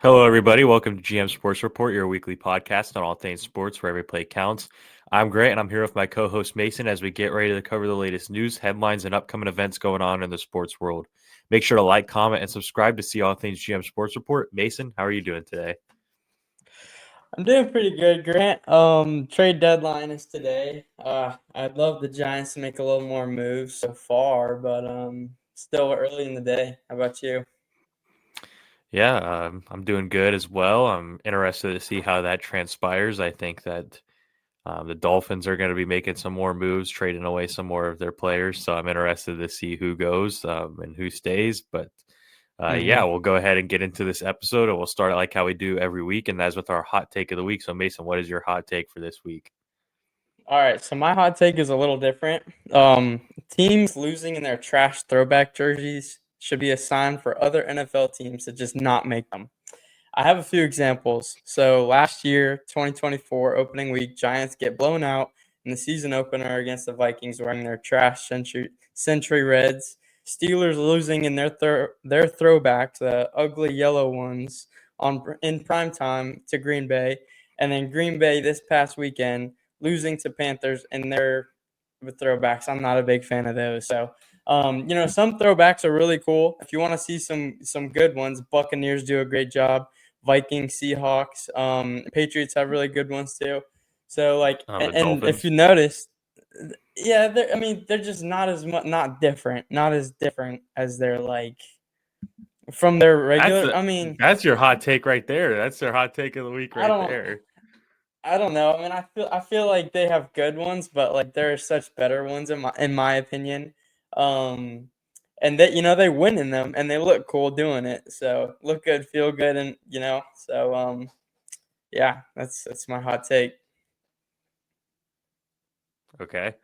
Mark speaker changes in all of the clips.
Speaker 1: Hello, everybody. Welcome to GM Sports Report, your weekly podcast on all things sports where every play counts. I'm Grant, and I'm here with my co-host Mason as we get ready to cover the latest news, headlines, and upcoming events going on in the sports world. Make sure to like, comment, and subscribe to see all things GM Sports Report. Mason, how are you doing today?
Speaker 2: I'm doing pretty good, Grant. Trade deadline is today. I'd love the Giants to make a little more moves so far, but still early in the day. How about you?
Speaker 1: Yeah, I'm doing good as well. I'm interested to see how that transpires. I think that the Dolphins are going to be making some more moves, trading away some more of their players. So I'm interested to see who goes and who stays. But yeah,
Speaker 2: hmm
Speaker 1: we'll go ahead and get into this episode, and we'll start like how we do every week, and that's with our hot take of the week. So Mason, what is your hot take for this week?
Speaker 2: All right, so my hot take is a little different. Teams losing in their trash throwback jerseys should be a sign for other NFL teams to just not make them. I have a few examples. So last year, 2024 opening week, Giants get blown out in the season opener against the Vikings wearing their trash century reds. Steelers losing in their throwbacks, the ugly yellow ones, in prime time to Green Bay, and then Green Bay this past weekend losing to Panthers in their throwbacks. I'm not a big fan of those. So some throwbacks are really cool. If you want to see some good ones, Buccaneers do a great job. Vikings, Seahawks, Patriots have really good ones too. So
Speaker 1: The
Speaker 2: and if you
Speaker 1: Dolphins.
Speaker 2: notice, yeah, they're just not as much, not as different as they're like from their
Speaker 1: That's
Speaker 2: regular.
Speaker 1: a, that's your hot take right there. That's your hot take of the week
Speaker 2: I
Speaker 1: right
Speaker 2: don't,
Speaker 1: there.
Speaker 2: I don't know. I mean, I feel like they have good ones, but like there are such better ones in my opinion. Um, and that they win in them and they look cool doing it. So look good, feel good, and yeah, that's my hot take.
Speaker 1: Okay.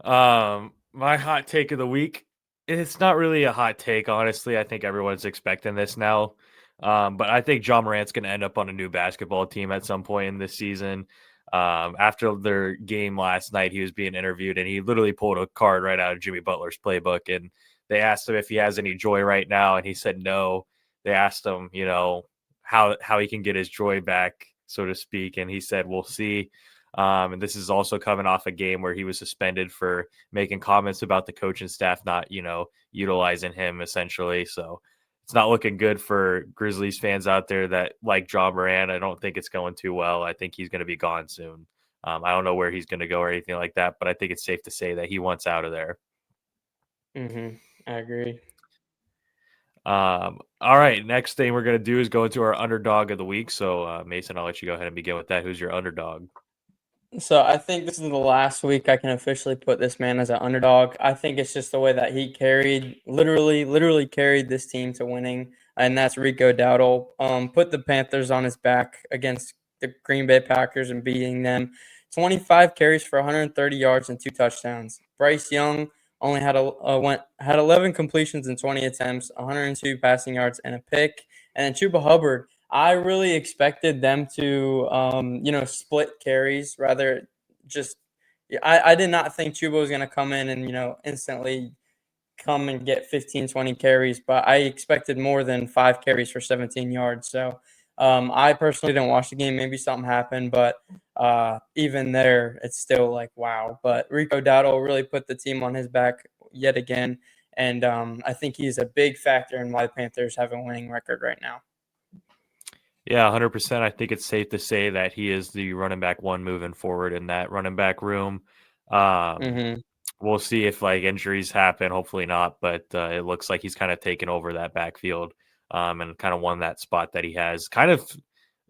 Speaker 1: My hot take of the week. It's not really a hot take, honestly. I think everyone's expecting this now. But I think John Morant's going to end up on a new basketball team at some point in this season. After their game last night, he was being interviewed, and he literally pulled a card right out of Jimmy Butler's playbook. And they asked him if he has any joy right now, and he said no. They asked him, how he can get his joy back, so to speak, and he said, "We'll see." And this is also coming off a game where he was suspended for making comments about the coaching staff not, utilizing him essentially. So it's not looking good for Grizzlies fans out there that like John Moran. I don't think it's going too well. I think he's going to be gone soon. I don't know where he's going to go or anything like that, but I think it's safe to say that he wants out of there.
Speaker 2: I agree.
Speaker 1: All right. Next thing we're going to do is go into our underdog of the week. So, Mason, I'll let you go ahead and begin with that. Who's your underdog?
Speaker 2: So I think this is the last week I can officially put this man as an underdog. I think it's just the way that he literally carried this team to winning, and that's Rico Dowdle. Put the Panthers on his back against the Green Bay Packers and beating them. 25 carries for 130 yards and 2 touchdowns. Bryce Young only had 11 completions in 20 attempts, 102 passing yards and a pick. And then Chuba Hubbard, I really expected them to, split carries rather just. I did not think Chuba was going to come in and, instantly come and get 15, 20 carries, but I expected more than 5 carries for 17 yards. So I personally didn't watch the game. Maybe something happened, but even there, it's still like, wow. But Rico Dowdle really put the team on his back yet again. And I think he's a big factor in why the Panthers have a winning record right now.
Speaker 1: Yeah, 100%. I think it's safe to say that he is the running back one moving forward in that running back room. Um,
Speaker 2: hmm
Speaker 1: we'll see if like injuries happen. Hopefully not, but it looks like he's kind of taken over that backfield and kind of won that spot that he has. Kind of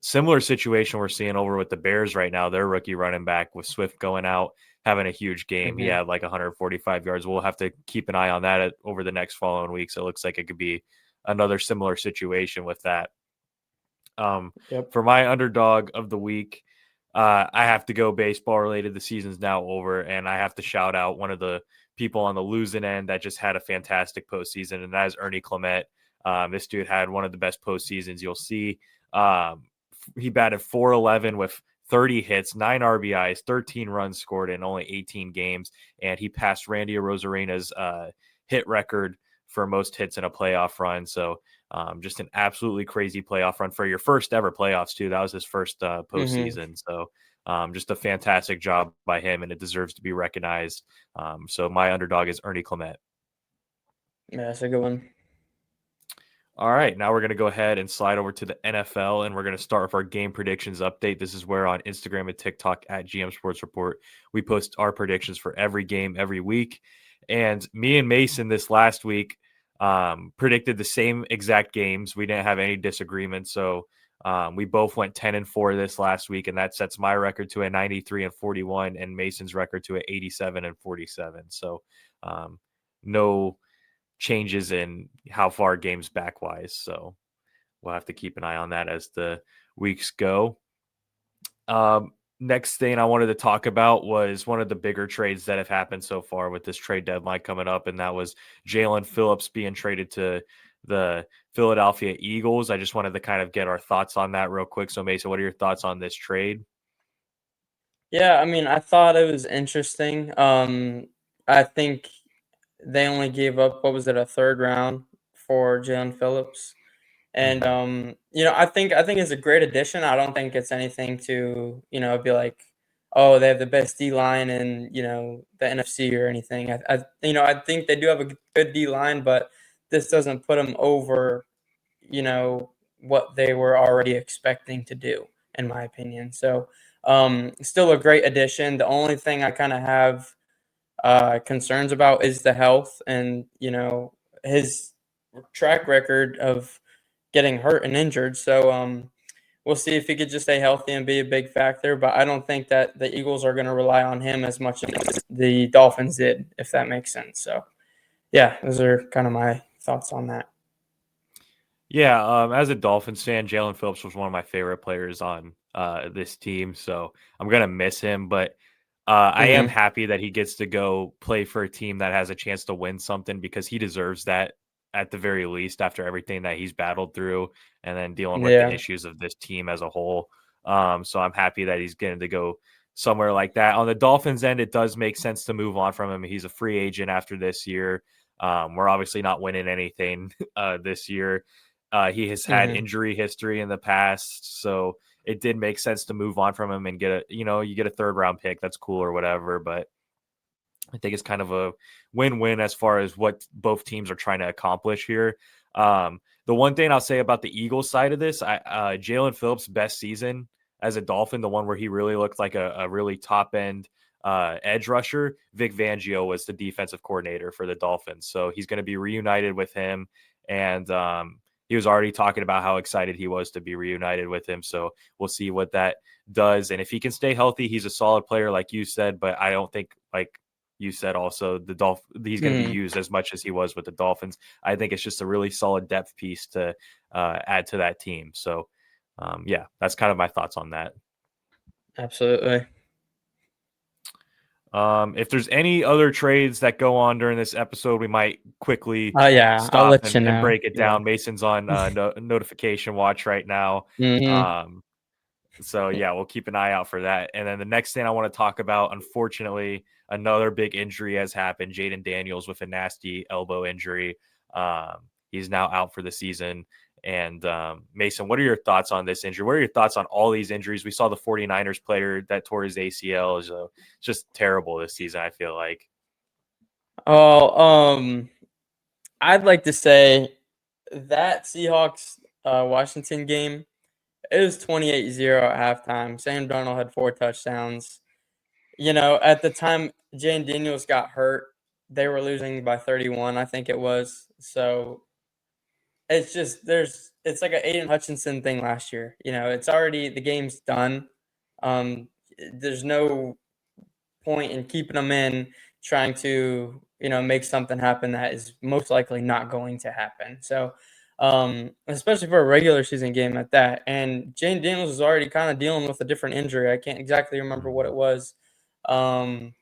Speaker 1: similar situation we're seeing over with the Bears right now. Their rookie running back with Swift going out, having a huge game. He
Speaker 2: hmm
Speaker 1: had like 145 yards. We'll have to keep an eye on that over the next following weeks. It looks like it could be another similar situation with that.
Speaker 2: Yep.
Speaker 1: For my underdog of the week, I have to go baseball related. The season's now over, and I have to shout out one of the people on the losing end that just had a fantastic postseason, and that is Ernie Clement. This dude had one of the best postseasons you'll see. He batted 411 with 30 hits, 9 RBIs, 13 runs scored in only 18 games, and he passed Randy Arosarena's hit record for most hits in a playoff run. So Just an absolutely crazy playoff run for your first ever playoffs too. That was his first
Speaker 2: Mhm.
Speaker 1: postseason. So just a fantastic job by him, and it deserves to be recognized. So my underdog is Ernie Clement.
Speaker 2: Yeah, that's a good one.
Speaker 1: All right, now we're going to go ahead and slide over to the NFL, and we're going to start with our game predictions update. This is where on Instagram and TikTok at GM Sports Report, we post our predictions for every game every week. And me and Mason this last week predicted the same exact games. We didn't have any disagreement, so we both went 10-4 this last week, and that sets my record to a 93-41, and Mason's record to a 87-47. So no changes in how far games back wise. So we'll have to keep an eye on that as the weeks go. Next thing I wanted to talk about was one of the bigger trades that have happened so far with this trade deadline coming up, and that was Jalen Phillips being traded to the Philadelphia Eagles. I just wanted to kind of get our thoughts on that real quick. So, Mason, what are your thoughts on this trade?
Speaker 2: Yeah, I mean, I thought it was interesting. I think they only gave up, what was it, a third round for Jalen Phillips. And
Speaker 1: Mm-hmm.
Speaker 2: I think it's a great addition. I don't think it's anything to, be like, oh, they have the best D line in, the NFC or anything. I think they do have a good D line, but this doesn't put them over, you know, what they were already expecting to do, in my opinion. So, still a great addition. The only thing I kind of have concerns about is the health and, his track record of getting hurt and injured. So, we'll see if he could just stay healthy and be a big factor. But I don't think that the Eagles are going to rely on him as much as the Dolphins did, if that makes sense. So, yeah, those are kind of my thoughts on that.
Speaker 1: Yeah, as a Dolphins fan, Jalen Phillips was one of my favorite players on this team, so I'm gonna miss him. But I am
Speaker 2: Hmm.
Speaker 1: happy that he gets to go play for a team that has a chance to win something because he deserves that at the very least after everything that he's battled through and then dealing with the
Speaker 2: Yeah.
Speaker 1: issues of this team as a whole. So I'm happy that he's getting to go somewhere like that. On the Dolphins end, it does make sense to move on from him. He's a free agent after this year. We're obviously not winning anything this year. He has had
Speaker 2: Hmm.
Speaker 1: injury history in the past, so it did make sense to move on from him and get you get a third round pick. That's cool or whatever. But I think it's kind of a win-win as far as what both teams are trying to accomplish here. The one thing I'll say about the Eagles side of this, Jalen Phillips' best season as a Dolphin, the one where he really looked like a really top end edge rusher. Vic Fangio was the defensive coordinator for the Dolphins, so he's going to be reunited with him, and he was already talking about how excited he was to be reunited with him. So we'll see what that does, and if he can stay healthy, he's a solid player, like you said. But I don't think like you said also he's going to be
Speaker 2: Hmm.
Speaker 1: used as much as he was with the Dolphins. I think it's just a really solid depth piece to add to that team. So yeah, that's kind of my thoughts on that.
Speaker 2: Absolutely.
Speaker 1: If there's any other trades that go on during this episode, we might quickly
Speaker 2: Oh, yeah, I'll
Speaker 1: stop
Speaker 2: let you
Speaker 1: and
Speaker 2: know.
Speaker 1: break it
Speaker 2: Yeah.
Speaker 1: down. Mason's on notification watch right now.
Speaker 2: Hmm.
Speaker 1: Um, So yeah, we'll keep an eye out for that. And then the next thing I want to talk about, unfortunately, another big injury has happened. Jaden Daniels with a nasty elbow injury. He's now out for the season. And Mason, what are your thoughts on this injury? What are your thoughts on all these injuries? We saw the 49ers player that tore his ACL. So it's just terrible this season, I feel like.
Speaker 2: Oh, I'd like to say that Seahawks Washington game, it was 28-0 at halftime. Sam Darnold had 4 touchdowns. At the time Jane Daniels got hurt, they were losing by 31, I think it was. So it's just it's like a Aiden Hutchinson thing last year. It's already the game's done. There's no point in keeping them in, trying to make something happen that is most likely not going to happen. So, especially for a regular season game at that. And Jane Daniels is already kind of dealing with a different injury. I can't exactly remember what it
Speaker 1: Mhm.
Speaker 2: was. Um,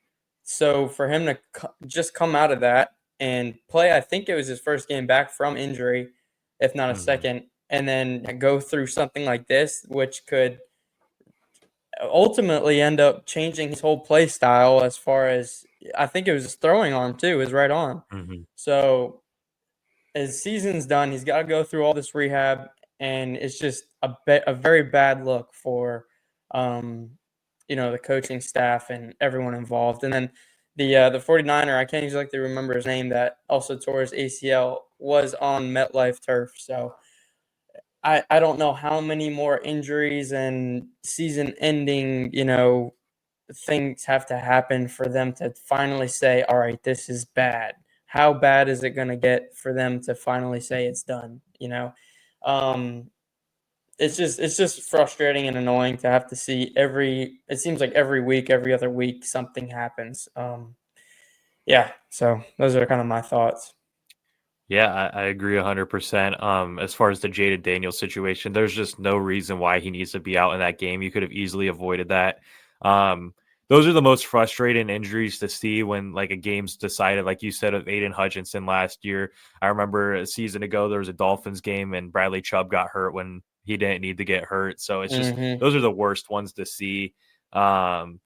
Speaker 2: so for him to just come out of that and play, I think it was his first game back from injury, if not a
Speaker 1: Mhm.
Speaker 2: second, and then go through something like this, which could ultimately end up changing his whole play style as far as I think it was his throwing arm too, his right arm.
Speaker 1: Mhm.
Speaker 2: So his season's done. He's got to go through all this rehab, and it's just a very bad look for, um, the coaching staff and everyone involved. And then the 49er, I can't exactly remember his name, that also tore his ACL, was on MetLife turf. So I don't know how many more injuries and season ending, things have to happen for them to finally say, all right, this is bad. How bad is it going to get for them to finally say it's done? Um, it's just frustrating and annoying to have to see it seems like every week, every other week, something happens. Yeah. So those are kind of my thoughts.
Speaker 1: Yeah, I agree 100%. As far as the Jaden Daniels situation, there's just no reason why he needs to be out in that game. You could have easily avoided that. Um, those are the most frustrating injuries to see when like a game's decided, like you said, of Aiden Hutchinson last year. I remember a season ago there was a Dolphins game and Bradley Chubb got hurt when he didn't need to get hurt. So it's just
Speaker 2: Hmm.
Speaker 1: those are the worst ones to see. Um,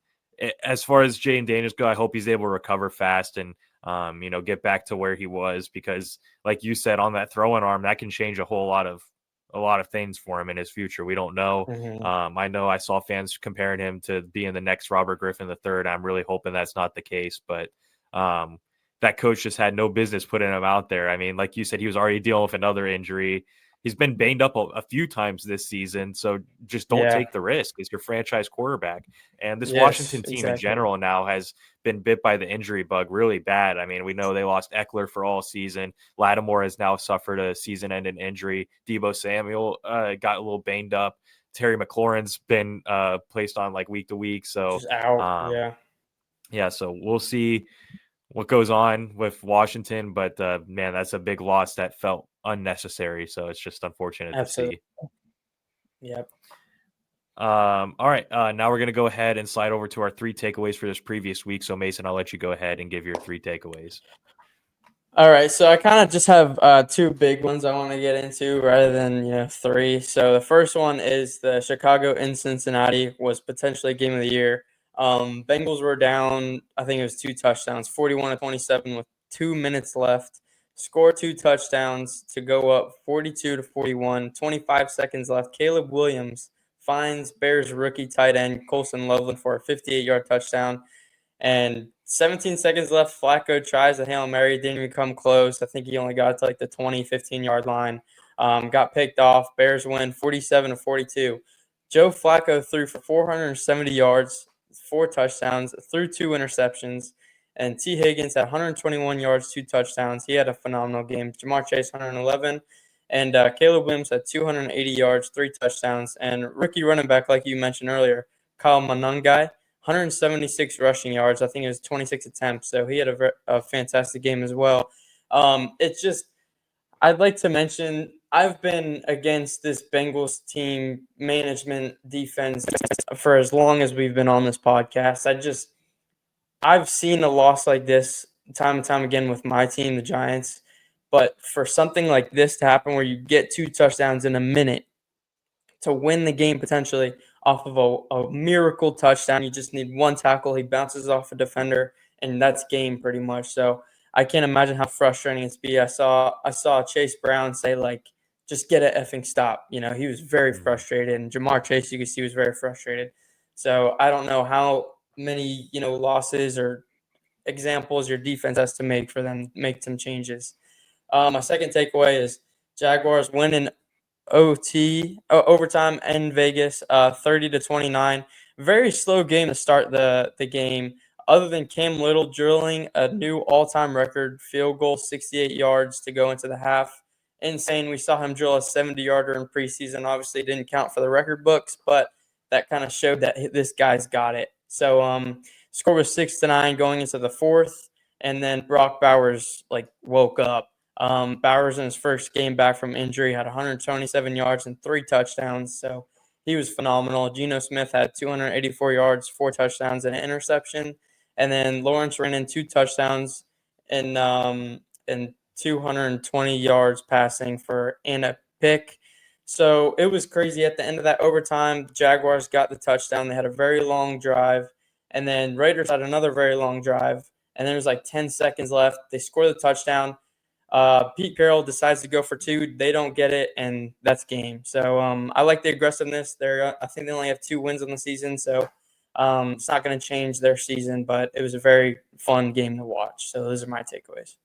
Speaker 1: as far as Jaden Daniels go, I hope he's able to recover fast and get back to where he was because like you said, on that throwing arm, that can change a lot of things for him in his future. We don't know.
Speaker 2: Hmm.
Speaker 1: I know I saw fans comparing him to being the next Robert Griffin III. I'm really hoping that's not the case, but um, that coach just had no business putting him out there. I mean, like you said, he was already dealing with another injury. He's been banged up a few times this season, so just don't
Speaker 2: Yeah.
Speaker 1: take the risk. It's your franchise quarterback, and this
Speaker 2: Yes,
Speaker 1: Washington team in
Speaker 2: exactly.
Speaker 1: general now has been bit by the injury bug really bad. I mean, we know they lost Eckler for all season. Lattimore has now suffered a season-ending injury. Debo Samuel got a little banged up. Terry McLaurin's been placed on like week to week. So,
Speaker 2: Just out.
Speaker 1: um,
Speaker 2: Yeah.
Speaker 1: yeah, so we'll see what goes on with Washington. But man, that's a big loss that felt unnecessary. So it's just unfortunate to
Speaker 2: Absolutely.
Speaker 1: see.
Speaker 2: Yep.
Speaker 1: All right. Now we're going to go ahead and slide over to our three takeaways for this previous week. So, Mason, I'll let you go ahead and give your three takeaways.
Speaker 2: All right, so I kind of just have two big ones I want to get into rather than three. So the first one is the Chicago in Cincinnati was potentially game of the year. Bengals were down, I think it was two touchdowns, 41-27 with 2 minutes left. Score two touchdowns to go up 42-41, 25 seconds left. Caleb Williams finds Bears rookie tight end Colson Loveland for a 58-yard touchdown. And 17 seconds left. Flacco tries a Hail Mary, didn't even come close. I think he only got to like the 20, 15-yard line. Got picked off. Bears win 47-42. Joe Flacco threw for 470 yards, four touchdowns, threw two interceptions. And T. Higgins had 121 yards, two touchdowns. He had a phenomenal game. Jamar Chase, 111. And Caleb Williams had 280 yards, three touchdowns. And rookie running back, like you mentioned earlier, Kyle Monangai, 176 rushing yards. I think it was 26 attempts. So he had a fantastic game as well. It's just, I'd like to mention, I've been against this Bengals team management defense for as long as we've been on this podcast. I've seen a loss like this time and time again with my team, the Giants. But for something like this to happen where you get two touchdowns in a minute to win the game potentially off of a miracle touchdown. You just need one tackle. He bounces off a defender, and that's game pretty much. So I can't imagine how frustrating it's be. I saw Chase Brown say like, just get a effing stop. He was very
Speaker 1: Mhm.
Speaker 2: frustrated, and Jamar Chase, you can see, was very frustrated. So I don't know how many losses or examples your defense has to make for them to make some changes. My second takeaway is Jaguars win in overtime in Vegas, 30-29. Very slow game to start the game. Other than Cam Little drilling a new all-time record field goal, 68 yards to go into the half. Insane. We saw him drill a 70-yarder in preseason. Obviously, it didn't count for the record books, but that kind of showed that this guy's got it. So, score was 6-9 going into the fourth, and then Brock Bowers woke up. Bowers in his first game back from injury had 127 yards and three touchdowns, so he was phenomenal. Geno Smith had 284 yards, four touchdowns, and an interception, and then Lawrence ran in two touchdowns and 220 yards passing and a pick. So it was crazy. At the end of that overtime, the Jaguars got the touchdown. They had a very long drive, and then Raiders had another very long drive, and there was like 10 seconds left. They scored the touchdown. Pete Carroll decides to go for two. They don't get it, and that's game. So I like the aggressiveness. I think they only have 2 wins on the season, so it's not going to change their season. But it was a very fun game to watch. So those are my takeaways.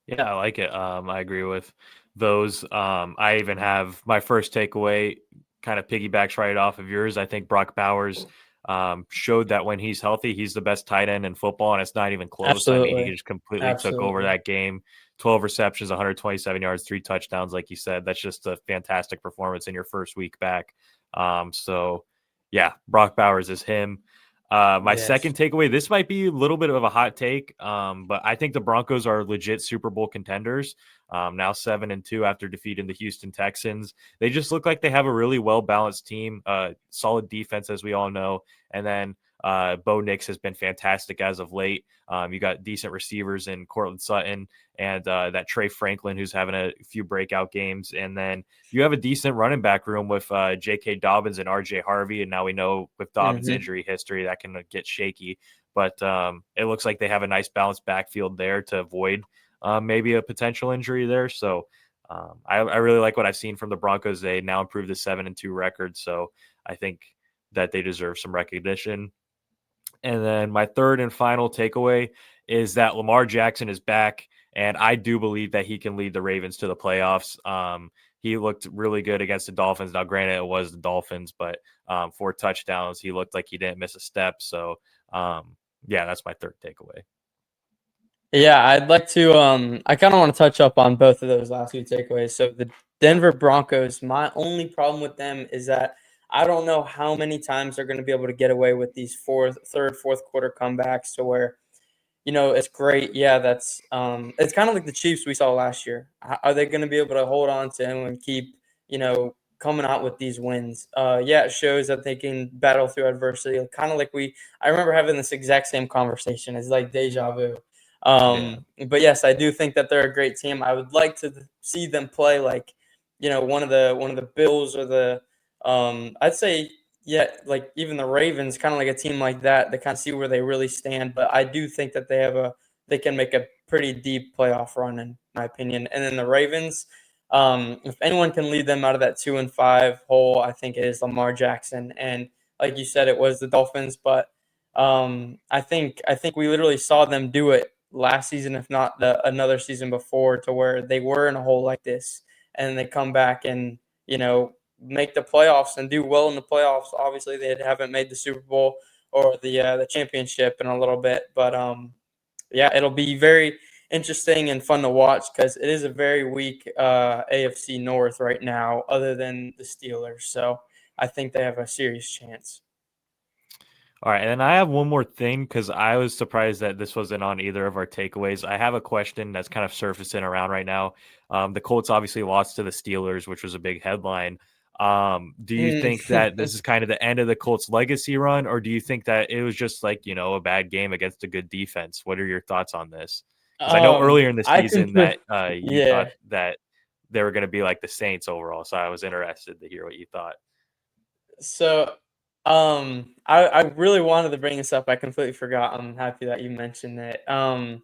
Speaker 1: Yeah, I like it. I agree with those. I even have my first takeaway kind of piggybacks right off of yours. I think Brock Bowers showed that when he's healthy, he's the best tight end in football, and it's not even close. I mean, he
Speaker 2: Absolutely,
Speaker 1: just completely took over
Speaker 2: absolutely.
Speaker 1: that game. 12 receptions, 127 yards, 3 touchdowns, like you said. That's just a fantastic performance in your first week back. So, yeah, Brock Bowers is him. My
Speaker 2: Yes.
Speaker 1: second takeaway, this might be a little bit of a hot take, but I think the Broncos are legit Super Bowl contenders. Now 7-2 after defeating the Houston Texans. They just look like they have a really well balanced team, solid defense, as we all know. And then Bo Nix has been fantastic as of late. You got decent receivers in Cortland Sutton and that Trey Franklin, who's having a few breakout games. And then you have a decent running back room with J.K. Dobbins and R.J. Harvey. And now we know with Dobbins'
Speaker 2: Hmm.
Speaker 1: injury history, that can get shaky. But it looks like they have a nice balanced backfield there to avoid maybe a potential injury there. So I really like what I've seen from the Broncos. They now improved the 7-2 record. So I think that they deserve some recognition. And then my third and final takeaway is that Lamar Jackson is back, and I do believe that he can lead the Ravens to the playoffs. He looked really good against the Dolphins. Now, granted, it was the Dolphins, but 4 touchdowns. He looked like he didn't miss a step. So, yeah, that's my third takeaway.
Speaker 2: Yeah, I'd like to. I kind of want to touch up on both of those last two takeaways. So the Denver Broncos, my only problem with them is that I don't know how many times they're going to be able to get away with these third, fourth quarter comebacks to where it's great. Yeah, it's kind of like the Chiefs we saw last year. Are they going to be able to hold on to him and keep, coming out with these wins? Yeah, it shows that they can battle through adversity. Kind of like I remember having this exact same conversation. It's like deja vu.
Speaker 1: Yeah.
Speaker 2: But yes, I do think that they're a great team. I would like to see them play like, one of the Bills or I'd say yeah, like even the Ravens, kind of like a team like that, they kind of see where they really stand. But I do think that they can make a pretty deep playoff run, in my opinion. And then the Ravens, if anyone can lead them out of that 2-5 hole, I think it is Lamar Jackson. And like you said, it was the Dolphins, but I think we literally saw them do it last season, if not another season before, to where they were in a hole like this, and they come back and make the playoffs and do well in the playoffs. Obviously, they haven't made the Super Bowl or the championship in a little bit, but yeah, it'll be very interesting and fun to watch because it is a very weak AFC North right now, other than the Steelers. So I think they have a serious chance.
Speaker 1: All right, and then I have one more thing because I was surprised that this wasn't on either of our takeaways. I have a question that's kind of surfacing around right now. The Colts obviously lost to the Steelers, which was a big headline. Do you think that this is kind of the end of the Colts' legacy run, or do you think that it was just like a bad game against a good defense? What are your thoughts on this? Because I know earlier in the
Speaker 2: I can
Speaker 1: season that you thought
Speaker 2: yeah.
Speaker 1: that they were going to be like the Saints overall, so I was interested to hear what you thought.
Speaker 2: So, I really wanted to bring this up. I completely forgot. I'm happy that you mentioned it. I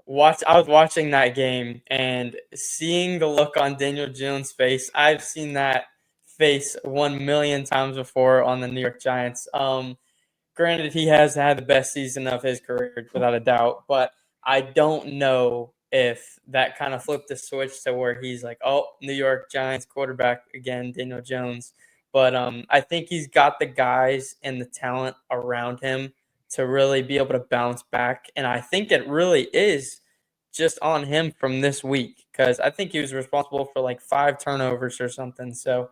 Speaker 2: was watching that game and seeing the look on Daniel Jones' face. I've seen that face 1 million times before on the New York Giants. Granted, he has had the best season of his career without a doubt, but I don't know if that kind of flipped the switch to where he's like, "Oh, New York Giants quarterback again, Daniel Jones." But I think he's got the guys and the talent around him to really be able to bounce back, and I think it really is just on him from this week because I think he was responsible for like 5 turnovers or something. So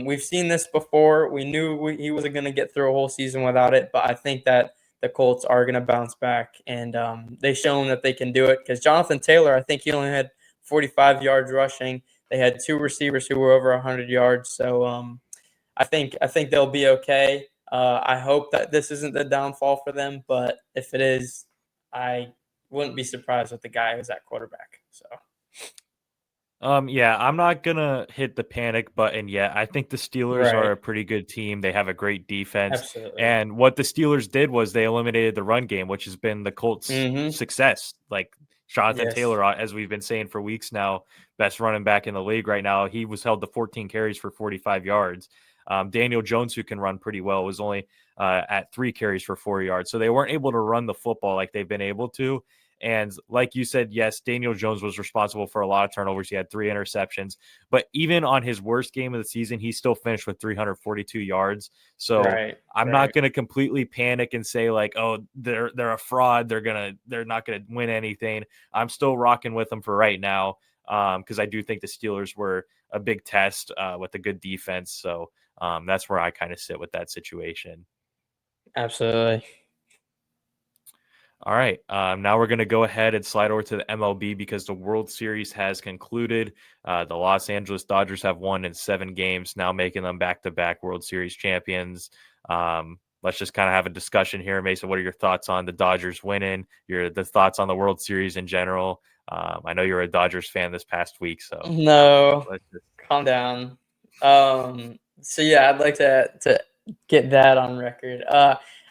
Speaker 2: we've seen this before. We knew he wasn't going to get through a whole season without it, but I think that the Colts are going to bounce back, and they've shown that they can do it because Jonathan Taylor, I think he only had 45 yards rushing. They had 2 receivers who were over 100 yards. So I think they'll be okay. I hope that this isn't the downfall for them, but if it is, I wouldn't be surprised with the guy who's at quarterback. So
Speaker 1: Yeah, I'm not gonna hit the panic button yet. I think the Steelers are
Speaker 2: right,
Speaker 1: a pretty good team. They have a great defense.
Speaker 2: absolutely.
Speaker 1: And what the Steelers did was they eliminated the run game, which has been the Colts'
Speaker 2: Hmm.
Speaker 1: success. Like Jonathan
Speaker 2: Yes.
Speaker 1: Taylor, as we've been saying for weeks now, best running back in the league right now. He was held to 14 carries for 45 yards. Daniel Jones, who can run pretty well, was only at 3 carries for 4 yards. So they weren't able to run the football like they've been able to. And like you said, yes, Daniel Jones was responsible for a lot of turnovers. He had 3 interceptions, but even on his worst game of the season, he still finished with 342 yards. So
Speaker 2: Right.
Speaker 1: I'm not
Speaker 2: Right.
Speaker 1: going to completely panic and say like, oh, they're a fraud. They're not going to win anything. I'm still rocking with them for right now because I do think the Steelers were a big test with a good defense. So that's where I kind of sit with that situation.
Speaker 2: Absolutely.
Speaker 1: All right. Now we're going to go ahead and slide over to the MLB because the World Series has concluded. The Los Angeles Dodgers have won in 7 games, now making them back-to-back World Series champions. Let's just kind of have a discussion here. Mason, what are your thoughts on the Dodgers winning? The thoughts on the World Series in general? I know you're a Dodgers fan this past week, so
Speaker 2: No,
Speaker 1: let's just.
Speaker 2: calm down. So yeah, I'd like to get that on record.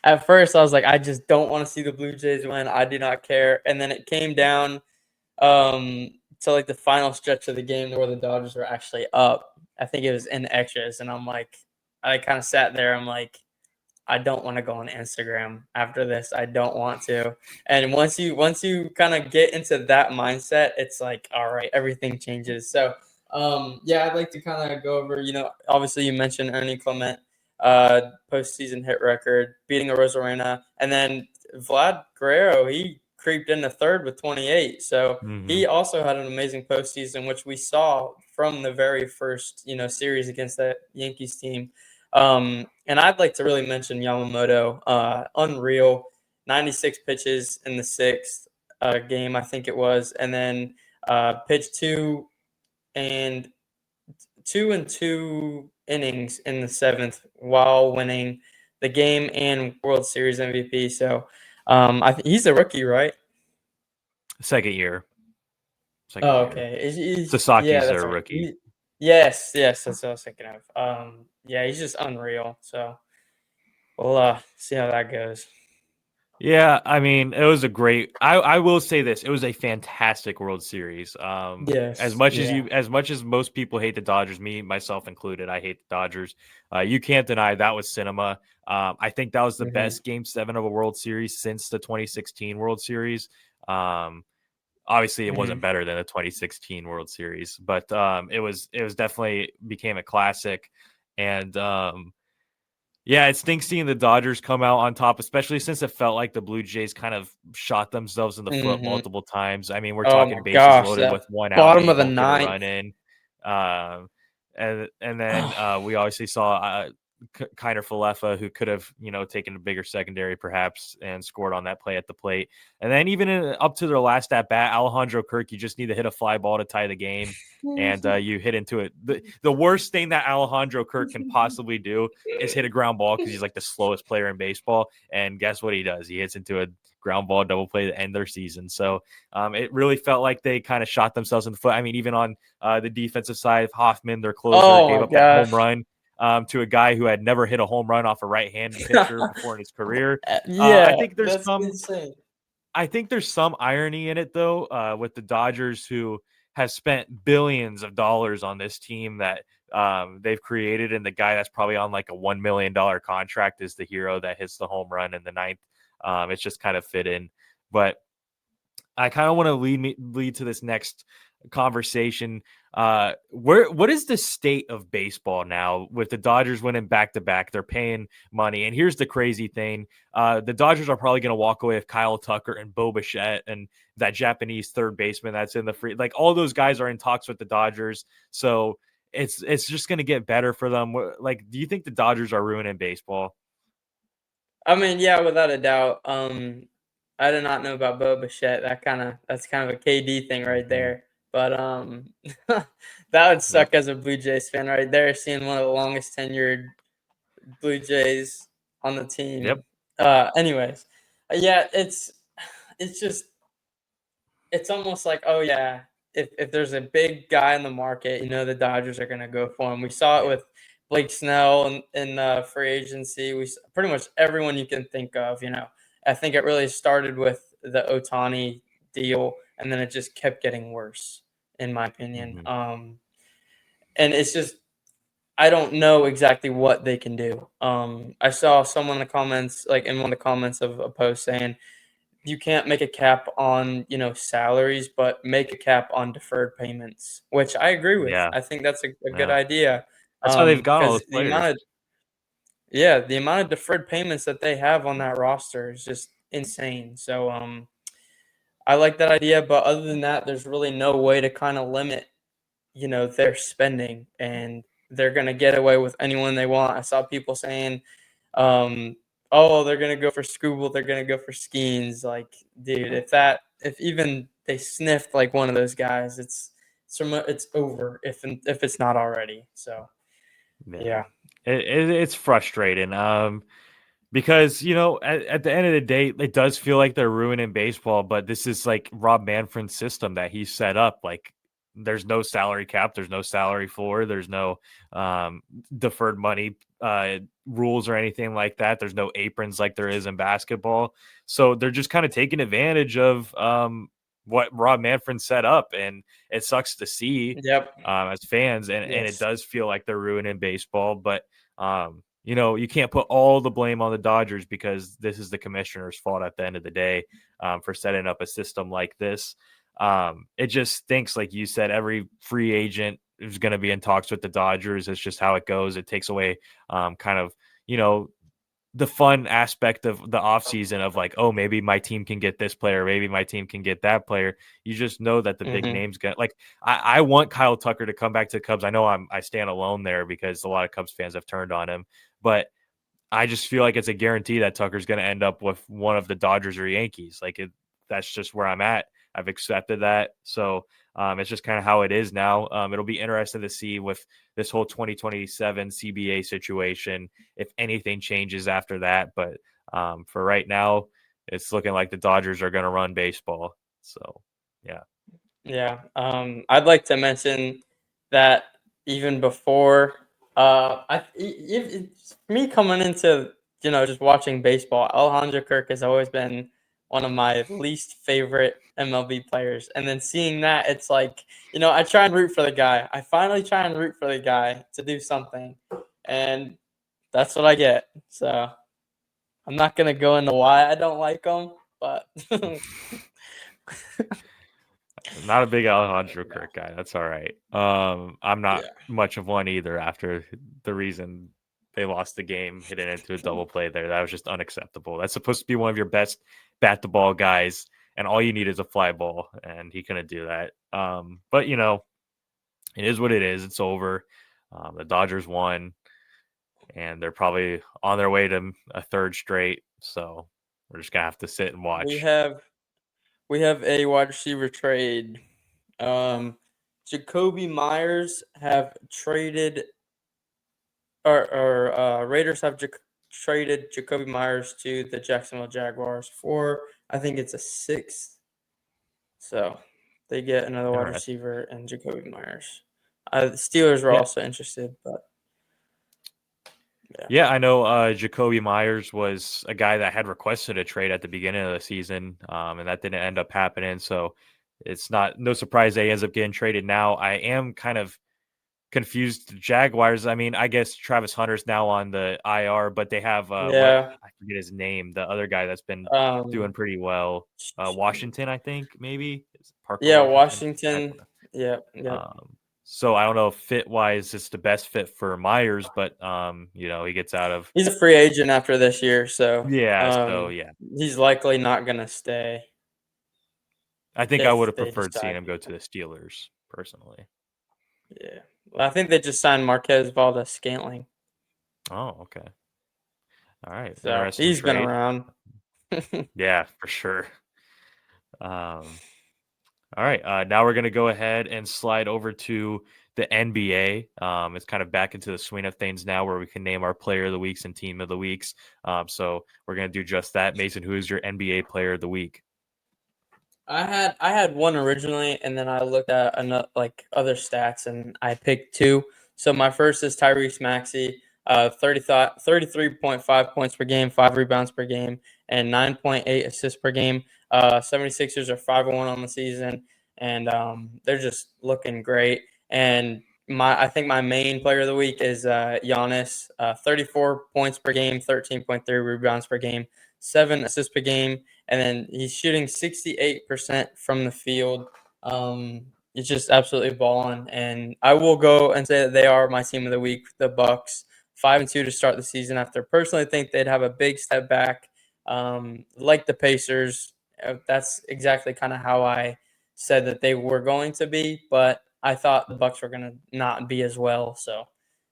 Speaker 2: At first I was like, I just don't want to see the Blue Jays win. I do not care. And then it came down to like the final stretch of the game where the Dodgers were actually up. I think it was in extras, and I'm like, I kind of sat there. I'm like, I don't want to go on Instagram after this. I don't want to. And once you kind of get into that mindset, it's like, all right, everything changes. So yeah, I'd like to kind of go over, obviously you mentioned Ernie Clement, postseason hit record, beating a Rosarena, and then Vlad Guerrero, he creeped in the third with 28. So
Speaker 1: Mhm.
Speaker 2: he also had an amazing postseason, which we saw from the very first, series against that Yankees team. And I'd like to really mention Yamamoto. Unreal, 96 pitches in the sixth game, I think it was, and then pitched and 2 innings in the seventh while winning the game and World Series MVP. So he's a rookie, right?
Speaker 1: Second year. Second
Speaker 2: Oh,
Speaker 1: year.
Speaker 2: okay. Yeah,
Speaker 1: Sasaki's
Speaker 2: that's
Speaker 1: their
Speaker 2: right.
Speaker 1: rookie.
Speaker 2: Yes, yes, that's what I was thinking of. Yeah, he's just unreal. So we'll see how that goes.
Speaker 1: Yeah, I mean, it was a great. I will say this: it was a fantastic World Series.
Speaker 2: Yes, yeah.
Speaker 1: As much as most people hate the Dodgers, me myself included, I hate the Dodgers. You can't deny that was cinema. I think that was the
Speaker 2: Mhm.
Speaker 1: best Game 7 of a World Series since the 2016 World Series. Um, Obviously, it wasn't
Speaker 2: Mhm.
Speaker 1: better than the 2016 World Series, but it was definitely became a classic, and yeah, it stinks seeing the Dodgers come out on top, especially since it felt like the Blue Jays kind of shot themselves in the foot
Speaker 2: Mhm.
Speaker 1: multiple times. I mean, we're
Speaker 2: Oh
Speaker 1: talking
Speaker 2: my
Speaker 1: bases
Speaker 2: gosh,
Speaker 1: loaded with
Speaker 2: that
Speaker 1: 1 out and
Speaker 2: bottom
Speaker 1: you
Speaker 2: of the
Speaker 1: don't get a
Speaker 2: ninth.
Speaker 1: run in. Um, and then we obviously saw Kiner Falefa, who could have taken a bigger secondary perhaps and scored on that play at the plate. And then even up to their last at bat, Alejandro Kirk, you just need to hit a fly ball to tie the game. And you hit into it. The worst thing that Alejandro Kirk can possibly do is hit a ground ball because he's like the slowest player in baseball. And guess what he does? He hits into a ground ball double play to end their season. So it really felt like they kind of shot themselves in the foot. I mean, even on the defensive side, Hoffman, their closer,
Speaker 2: Oh
Speaker 1: gave
Speaker 2: my
Speaker 1: up that home
Speaker 2: gosh.
Speaker 1: run to a guy who had never hit a home run off a right-handed pitcher before in his career. I
Speaker 2: Yeah,
Speaker 1: think there's
Speaker 2: that's
Speaker 1: some
Speaker 2: insane.
Speaker 1: I think there's some irony in it though, with the Dodgers who have spent billions of dollars on this team that they've created, and the guy that's probably on like a $1 million contract is the hero that hits the home run in the ninth. It's just kind of fit in, but I kind of want to lead to this next conversation. What is the state of baseball now with the Dodgers winning back to back? They're paying money, and here's the crazy thing: the Dodgers are probably going to walk away with Kyle Tucker and Bo Bichette and that Japanese third baseman that's in the free. Like all those guys are in talks with the Dodgers, so it's just going to get better for them. Like, do you think the Dodgers are ruining baseball?
Speaker 2: I mean, yeah, without a doubt. I did not know about Bo Bichette. That's kind of a KD thing right
Speaker 1: Mhm.
Speaker 2: there. But that would
Speaker 1: Yep.
Speaker 2: suck as a Blue Jays fan right there, seeing one of the longest tenured Blue Jays on the
Speaker 1: Yep.
Speaker 2: team. Anyways, yeah, it's just it's almost like, oh yeah, if there's a big guy in the market, the Dodgers are gonna go for him. We saw it
Speaker 1: Yeah.
Speaker 2: with Blake Snell in free agency. Pretty much everyone you can think of. I think it really started with the Otani deal, and then it just kept getting worse, in my opinion.
Speaker 1: Mhm.
Speaker 2: And it's just I don't know exactly what they can do. I saw someone in the comments, like in one of the comments of a post, saying you can't make a cap on salaries, but make a cap on deferred payments, which I agree with.
Speaker 1: Yeah,
Speaker 2: I think that's a good
Speaker 1: yeah.
Speaker 2: idea,
Speaker 1: That's how they've got all
Speaker 2: because
Speaker 1: those players.
Speaker 2: the amount of deferred payments that they have on that roster is just insane. So I like that idea, but other than that, there's really no way to kind of limit their spending, and they're gonna get away with anyone they want. I saw people saying, um, "Oh, they're gonna go for Scooble, they're gonna go for Skeens." Like, dude, if even they sniffed like one of those guys, it's over if it's not already. So
Speaker 1: Yeah,
Speaker 2: yeah,
Speaker 1: it's frustrating. Because at the end of the day, it does feel like they're ruining baseball. But this is like Rob Manfred's system that he set up. Like, there's no salary cap, there's no salary floor, there's no um, deferred money rules or anything like that. There's no aprons like there is in basketball. So they're just kind of taking advantage of what Rob Manfred set up, and it sucks to see
Speaker 2: yep,
Speaker 1: as fans, and it
Speaker 2: yes,
Speaker 1: does feel like they're ruining baseball. But you can't put all the blame on the Dodgers because this is the commissioner's fault at the end of the day for setting up a system like this. It just stinks, like you said. Every free agent is going to be in talks with the Dodgers. It's just how it goes. It takes away kind of you know the fun aspect of the offseason of like, oh, maybe my team can get this player, maybe my team can get that player. You just know that the big
Speaker 2: hmm
Speaker 1: names get like I want Kyle Tucker to come back to the Cubs. I know I stand alone there because a lot of Cubs fans have turned on him, but I just feel like it's a guarantee that Tucker's going to end up with one of the Dodgers or Yankees. That's just where I'm at. I've accepted that. So it's just kind of how it is now. It'll be interesting to see with this whole 2027 CBA situation if anything changes after that. But for right now, it's looking like the Dodgers are going to run baseball. So, yeah.
Speaker 2: yeah. I'd like to mention that even before me coming into just watching baseball, Alejandro Kirk has always been one of my least favorite MLB players, and then seeing that, it's like I try and root for the guy. I finally try and root for the guy to do something, and that's what I get. So I'm not gonna go into why I don't like him, but
Speaker 1: Not a big Alejandro
Speaker 2: yeah,
Speaker 1: Kirk guy. That's all right. I'm not
Speaker 2: yeah.
Speaker 1: much of one either after the reason they lost the game, hitting into a double play there. That was just unacceptable. That's supposed to be one of your best bat the ball guys, and all you need is a fly ball, and he couldn't do that. But it is what it is. It's over. The Dodgers won, and they're probably on their way to a third straight. So we're just gonna have to sit and
Speaker 2: We
Speaker 1: watch.
Speaker 2: have we have a wide receiver trade. Um, Jacoby Myers have traded, or Raiders have traded Jacoby Myers to the Jacksonville Jaguars for, I think it's a sixth. So they get another wide
Speaker 1: Interesting.
Speaker 2: receiver and Jacoby Myers. The Steelers were
Speaker 1: Yeah.
Speaker 2: also interested, but yeah,
Speaker 1: Yeah, I know Jacoby Myers was a guy that had requested a trade at the beginning of the season, and that didn't end up happening. So it's no surprise that he ends up getting traded now. I am kind of confused. Jaguars, I mean, I guess Travis Hunter's now on the IR, but they have
Speaker 2: yeah.
Speaker 1: I forget his name, the other guy that's been
Speaker 2: Um,
Speaker 1: doing pretty well. Washington, I think, maybe. Is it Parker
Speaker 2: yeah,
Speaker 1: Washington? I
Speaker 2: Washington.
Speaker 1: don't know.
Speaker 2: Yeah, yeah.
Speaker 1: So I don't know if fit wise it's the best fit for Myers, but he gets out of.
Speaker 2: He's a free agent after this year, so
Speaker 1: Yeah, so yeah.
Speaker 2: he's likely not gonna stay
Speaker 1: I think I would
Speaker 2: if
Speaker 1: have
Speaker 2: they
Speaker 1: preferred seeing
Speaker 2: decide
Speaker 1: him
Speaker 2: to.
Speaker 1: go to the Steelers personally.
Speaker 2: Yeah. Well, I think they just signed Marquez Valdez Scantling,
Speaker 1: Oh, okay. All right.
Speaker 2: so
Speaker 1: Interesting
Speaker 2: he's been
Speaker 1: trade.
Speaker 2: around.
Speaker 1: Yeah, for sure. Um, all right. Now we're gonna go ahead and slide over to the NBA. It's kind of back into the swing of things now where we can name our player of the weeks and team of the weeks. So we're gonna do just that. Mason, who is your NBA player of the week?
Speaker 2: I had one originally, and then I looked at another, like, other stats, and I picked two. So my first is Tyrese Maxey, 33.5 points per game, 5 rebounds per game, and 9.8 assists per game. 76ers are 5-1 on the season, and they're just looking great. And I think my main player of the week is Giannis. 34 points per game, 13.3 rebounds per game, 7 assists per game, and then he's shooting 68% from the field. It's just absolutely balling, and I will go and say that they are my team of the week, the Bucks. 5-2 to start the season. After personally think they'd have a big step back, like the Pacers. That's exactly kind of how I said that they were going to be, but I thought the Bucks were going to not be as well, so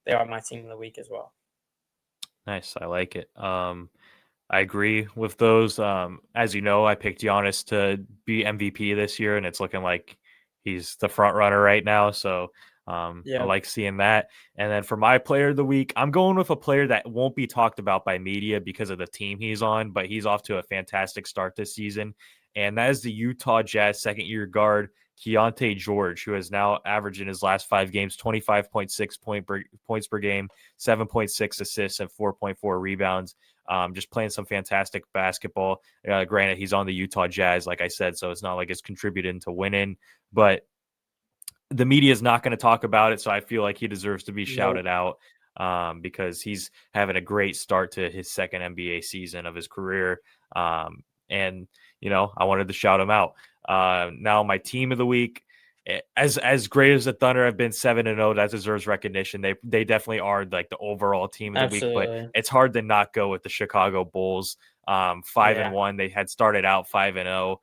Speaker 2: they are my team of the week as well.
Speaker 1: Nice. I like it. I agree with those. As you know, I picked Giannis to be MVP this year, and it's looking like he's the front runner right now. So I
Speaker 2: Yeah,
Speaker 1: like seeing that. And then for my player of the week, I'm going with a player that won't be talked about by media because of the team he's on, but he's off to a fantastic start this season. And that is the Utah Jazz second-year guard, Keontae George, who has now averaged in his last 5 games 25.6 points per game, 7.6 assists, and 4.4 rebounds. Just playing some fantastic basketball. Granted, he's on the Utah Jazz, like I said, so it's not like it's contributing to winning, but the media is not going to talk about it. So I feel like he deserves to be shouted
Speaker 2: nope.
Speaker 1: out because he's having a great start to his second NBA season of his career. And, I wanted to shout him out. Now, my team of the week, as great as the Thunder have been 7-0, that deserves recognition. They definitely are like the overall team of the week, but
Speaker 2: Absolutely.
Speaker 1: it's hard to not go with the Chicago Bulls. 5
Speaker 2: Yeah.
Speaker 1: and 1. They had started out 5-0.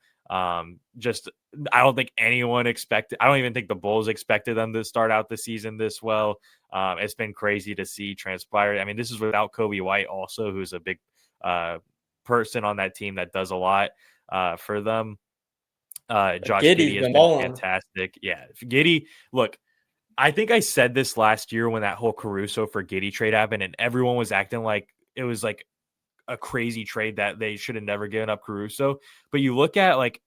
Speaker 1: Just I don't think anyone expected. I don't even think the Bulls expected them to start out the season this well. It's been crazy to see transpire. I mean, this is without Kobe White, also, who's a big person on that team that does a lot for them. Josh
Speaker 2: Giddy's
Speaker 1: Giddey has
Speaker 2: been
Speaker 1: been
Speaker 2: balling.
Speaker 1: fantastic. Yeah, Giddey. Look, I think I said this last year when that whole Caruso for Giddey trade happened, and everyone was acting like it was like a crazy trade that they should have never given up Caruso. But you look at like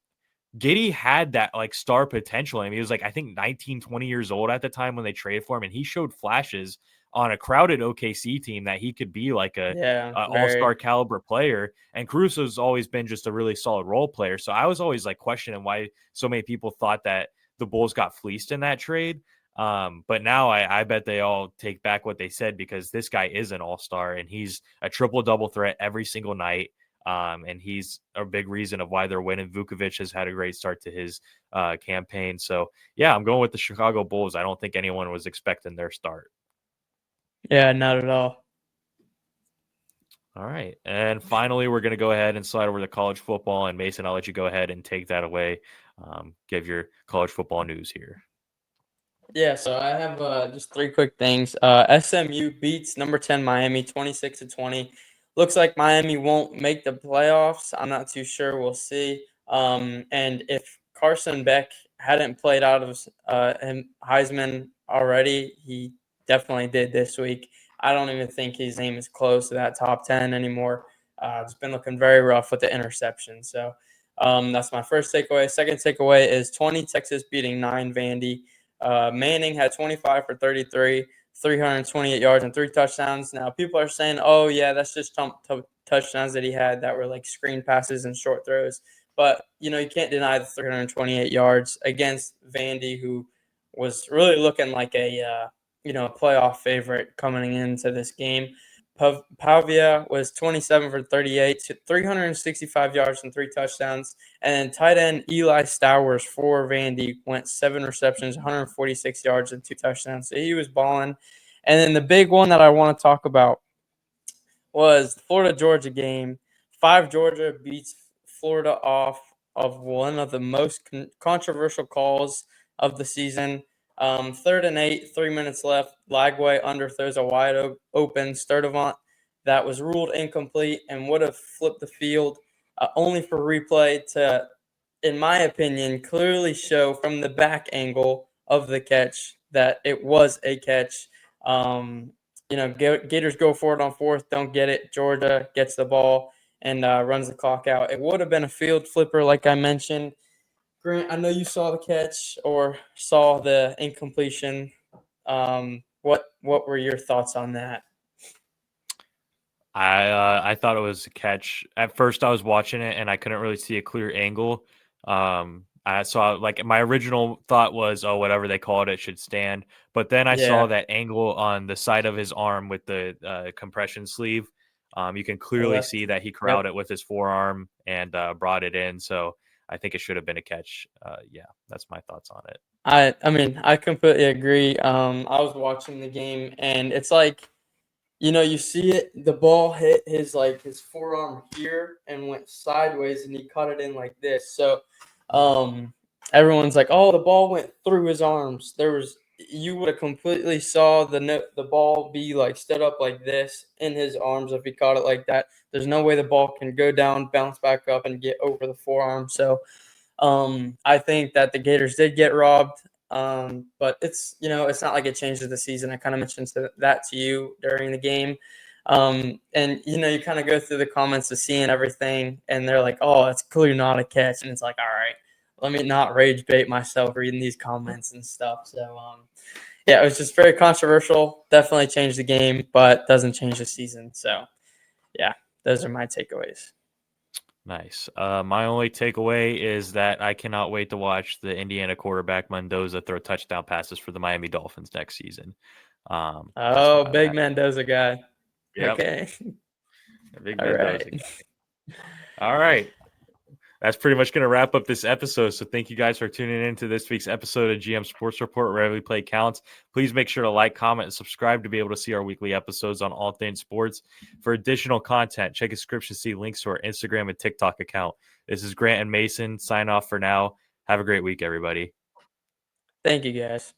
Speaker 1: Giddey had that like star potential. I mean, he was like, I think 19, 20 years old at the time when they traded for him, and he showed flashes on a crowded OKC team that he could be like
Speaker 2: Yeah,
Speaker 1: a all-star
Speaker 2: very.
Speaker 1: caliber player. And Caruso's always been just a really solid role player. So I was always like questioning why so many people thought that the Bulls got fleeced in that trade. But now I bet they all take back what they said because this guy is an all-star and he's a triple-double threat every single night. And he's a big reason of why they're winning. Vukovic has had a great start to his campaign. So, yeah, I'm going with the Chicago Bulls. I don't think anyone was expecting their start.
Speaker 2: Yeah, not at all.
Speaker 1: All right. And finally, we're going to go ahead and slide over to college football. And Mason, I'll let you go ahead and take that away. Give your college football news here.
Speaker 2: Yeah, so I have just three quick things. SMU beats number 10 Miami 26-20. Looks like Miami won't make the playoffs. I'm not too sure. We'll see. And if Carson Beck hadn't played out of Heisman already, he definitely did this week. I don't even think his name is close to that top 10 anymore. It's been looking very rough with the interception. So that's my first takeaway. Second takeaway is 20 Texas beating 9 Vandy. Manning had 25 for 33, 328 yards and 3 touchdowns. Now, people are saying, oh, yeah, that's just touchdowns that he had that were like screen passes and short throws. But, you can't deny the 328 yards against Vandy, who was really looking like a playoff favorite coming into this game. Pavia was 27 for 38, 365 yards and 3 touchdowns. And then tight end Eli Stowers for Vandy went 7 receptions, 146 yards and 2 touchdowns. So he was balling. And then the big one that I want to talk about was the Florida Georgia game. 5 Georgia beats Florida off of one of the most controversial calls of the season. 3rd and 8, 3 minutes left. Lagway underthrows a wide open Sturdivant that was ruled incomplete and would have flipped the field, only for replay to, in my opinion, clearly show from the back angle of the catch that it was a catch. Gators go for it on fourth, don't get it. Georgia gets the ball and runs the clock out. It would have been a field flipper, like I mentioned. Grant, I know you saw the catch or saw the incompletion. What were your thoughts on that?
Speaker 1: I thought it was a catch. At first, I was watching it and I couldn't really see a clear angle. I saw like my original thought was, oh, whatever they called it should stand. But then I saw
Speaker 2: Yeah.
Speaker 1: that angle on the side of his arm with the compression sleeve. You can
Speaker 2: The
Speaker 1: clearly
Speaker 2: left.
Speaker 1: see that he corralled
Speaker 2: Yep.
Speaker 1: it with his forearm and brought it in. So I think it should have been a catch. Yeah, that's my thoughts on it.
Speaker 2: I mean, I completely agree. I was watching the game, and it's like, you see it. The ball hit his forearm here and went sideways, and he caught it in like this. So, everyone's like, "Oh, the ball went through his arms." You would have completely saw the ball be like stood up like this in his arms if he caught it like that. There's no way the ball can go down, bounce back up, and get over the forearm. So, I think that the Gators did get robbed, but it's not like it changes the season. I kind of mentioned that to you during the game, and you kind of go through the comments of seeing everything, and they're like, "Oh, it's clearly not a catch," and it's like, "All right, let me not rage bait myself reading these comments and stuff." So, yeah, it was just very controversial. Definitely changed the game, but doesn't change the season. So, yeah, those are my takeaways.
Speaker 1: Nice. My only takeaway is that I cannot wait to watch the Indiana quarterback Mendoza throw touchdown passes for the Miami Dolphins next season. That's
Speaker 2: Oh,
Speaker 1: why.
Speaker 2: big Mendoza guy.
Speaker 1: Yep,
Speaker 2: Okay.
Speaker 1: a big
Speaker 2: All
Speaker 1: Mendoza
Speaker 2: right.
Speaker 1: guy. All right, that's pretty much going to wrap up this episode. So thank you guys for tuning in to this week's episode of GM Sports Report, where every play counts. Please make sure to like, comment, and subscribe to be able to see our weekly episodes on all things sports. For additional content, check description to see links to our Instagram and TikTok account. This is Grant and Mason. Sign off for now. Have a great week, everybody.
Speaker 2: Thank you, guys.